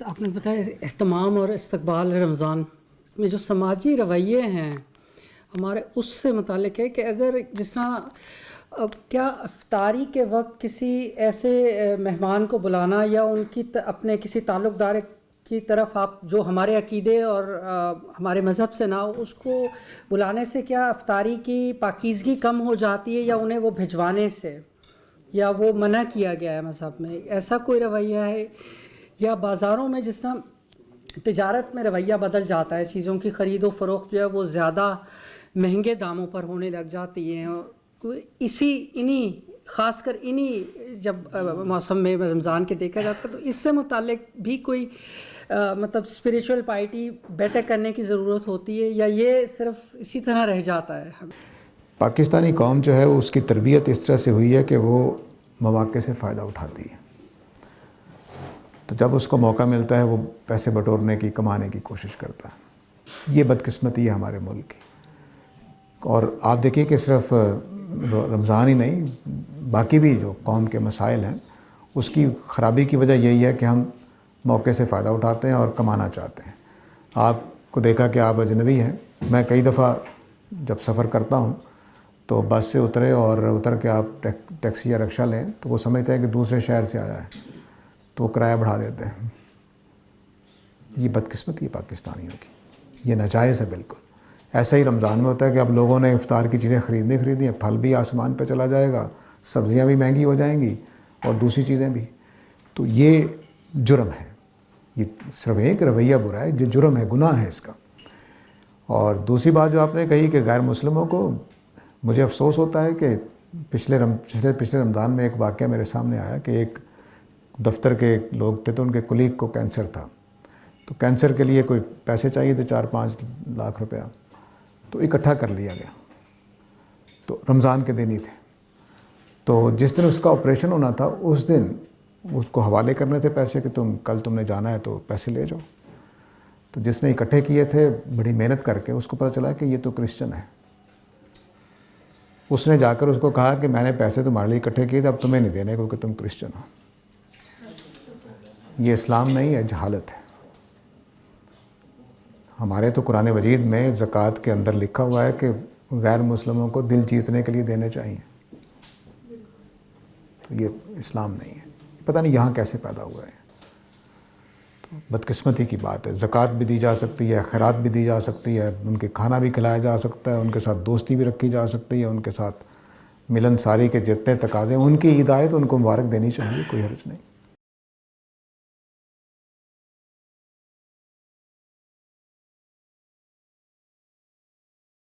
آپ نے بتایا اہتمام اور استقبال رمضان میں جو سماجی رویے ہیں ہمارے، اس سے متعلق ہے کہ اگر جس طرح کیا افطاری کے وقت کسی ایسے مہمان کو بلانا یا ان کی اپنے کسی تعلق دار کی طرف آپ جو ہمارے عقیدے اور ہمارے مذہب سے نہ ہو، اس کو بلانے سے کیا افطاری کی پاکیزگی کم ہو جاتی ہے، یا انہیں وہ بھجوانے سے، یا وہ منع کیا گیا ہے مذہب میں؟ ایسا کوئی رویہ ہے؟ یا بازاروں میں جس طرح تجارت میں رویہ بدل جاتا ہے، چیزوں کی خرید و فروخت جو ہے وہ زیادہ مہنگے داموں پر ہونے لگ جاتی ہیں، انہی خاص کر انہی جب موسم میں رمضان کے دیکھا جاتا ہے، تو اس سے متعلق بھی کوئی مطلب اسپریچول پائٹی بیٹر کرنے کی ضرورت ہوتی ہے، یا یہ صرف اسی طرح رہ جاتا ہے؟ پاکستانی قوم جو ہے اس کی تربیت اس طرح سے ہوئی ہے کہ وہ مواقع سے فائدہ اٹھاتی ہے، تو جب اس کو موقع ملتا ہے وہ پیسے بٹورنے کی، کمانے کی کوشش کرتا ہے۔ یہ بدقسمتی ہے ہمارے ملک کی۔ اور آپ دیکھیے کہ صرف رمضان ہی نہیں، باقی بھی جو قوم کے مسائل ہیں اس کی خرابی کی وجہ یہی ہے کہ ہم موقع سے فائدہ اٹھاتے ہیں اور کمانا چاہتے ہیں۔ آپ کو دیکھا کہ آپ اجنبی ہیں، میں کئی دفعہ جب سفر کرتا ہوں تو بس سے اترے اور اتر کے آپ ٹیکسی یا رکشہ لیں تو وہ سمجھتے ہیں کہ دوسرے شہر سے آیا ہے، تو وہ کرایہ بڑھا دیتے ہیں۔ یہ بدقسمتی ہے پاکستانیوں کی، یہ ناجائز ہے بالکل۔ ایسا ہی رمضان میں ہوتا ہے کہ اب لوگوں نے افطار کی چیزیں خریدی ہیں، پھل بھی آسمان پہ چلا جائے گا، سبزیاں بھی مہنگی ہو جائیں گی اور دوسری چیزیں بھی، تو یہ جرم ہے۔ یہ صرف ایک رویہ برا ہے، یہ جرم ہے، گناہ ہے اس کا۔ اور دوسری بات جو آپ نے کہی کہ غیر مسلموں کو، مجھے افسوس ہوتا ہے کہ پچھلے رمضان میں ایک واقعہ میرے سامنے آیا کہ ایک دفتر کے لوگ تھے تو ان کے کلیگ کو کینسر تھا، تو کینسر کے لیے کوئی پیسے چاہیے تھے 4-5 لاکھ روپیہ، تو اکٹھا کر لیا گیا، تو رمضان کے دن ہی تھے، تو جس دن اس کا آپریشن ہونا تھا اس دن اس کو حوالے کرنے تھے پیسے کہ کل تم نے جانا ہے تو پیسے لے جاؤ۔ تو جس نے اکٹھے کیے تھے بڑی محنت کر کے، اس کو پتہ چلا کہ یہ تو کرسچن ہے۔ اس نے جا کر اس کو کہا کہ میں نے پیسے تمہارے لیے اکٹھے کیے تھے، اب تمہیں نہیں دینے کیونکہ تم کرسچن ہو۔ یہ اسلام نہیں ہے، جہالت ہے۔ ہمارے تو قرآن مجید میں زکوٰۃ کے اندر لکھا ہوا ہے کہ غیر مسلموں کو دل جیتنے کے لیے دینے چاہیے، تو یہ اسلام نہیں ہے۔ پتہ نہیں یہاں کیسے پیدا ہوا ہے، تو بدقسمتی کی بات ہے۔ زکوٰۃ بھی دی جا سکتی ہے، خیرات بھی دی جا سکتی ہے، ان کے کھانا بھی کھلایا جا سکتا ہے، ان کے ساتھ دوستی بھی رکھی جا سکتی ہے، ان کے ساتھ ملن ساری کے جتنے تقاضے ہیں ان کی ہدایت ان کو مبارک دینی چاہیے، کوئی حرج نہیں۔